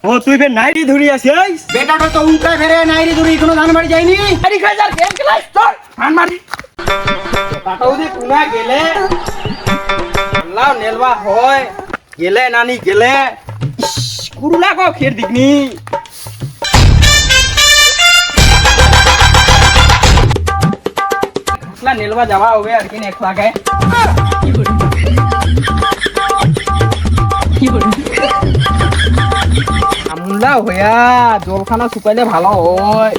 ও তুই ফের নাইরি ধরি আসিস বেটাটা তো উল্টা ফেরে নাইরি ধরি কোনো ধান বাড়ি যায়নি। আরে খাজার গেম খেলাই চল ধান মারি কাটাউদি কুনা গেলে আল্লাহ নেলবা হয় গেলে নানি গেলে কুরুলা কো খের দিগনি আসলা নেলবা যাওয়া হবে আর কি এক লাগায় আমুল্লা হইয়া জলখানা শুকাইলে ভালো হয়।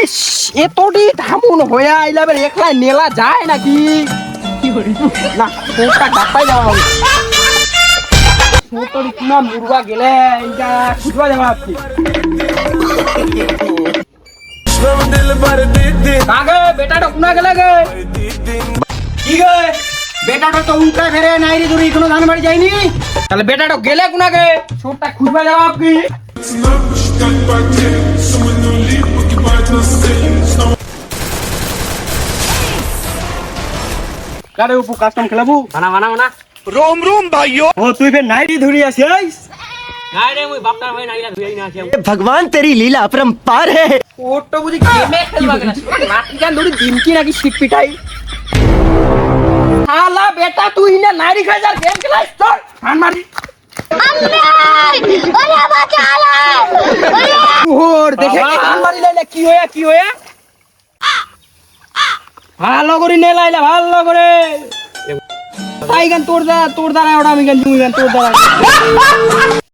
ইস এতটি ধামুন হইয়া আইলাবের একলা নেলা যায় নাকি না তোরটা ডাপাই যাওয়া হবে তোর কিনা মুরবা গেলে এইটা খুঁজবা যাওয়া আপনি কাগে বেটাটা কুনা গেলে গে কি গে বেটাটা তো উল্টা ফেরে নাইরি ধরি কোনো ধান বাড়ি যায়নি। তাহলে বেটাটা গেলে কুনা গে ছোটটা খুঁজবা যাওয়া আপনি কারে উপু কাস্টম খেলাবু মানা মানা মানা रोम रोम भाइयों ओ तू फिर नाइरी धुरी आसिस নাই রে মুই বাপটার ভাই নাইরা ধুই না আসি। भगवान तेरी लीला अपरंपार है। ওটো বুঝি গেমে খেলবা গেলা লাঠি গান ধরি দিমকি নাকি শিক পিটাই শালা বেটা তুই না নাইরি খাজার গেম খেলাই চল ধান মারি ওরে বাঁচালে ওর দেখে ধান মারি লাইলা কি হয়া ভালো করে নে লাইলা ভালো করে তাই গান তোর দ্বারা ওটা আমি গান তুমি গান তোর দ্বারা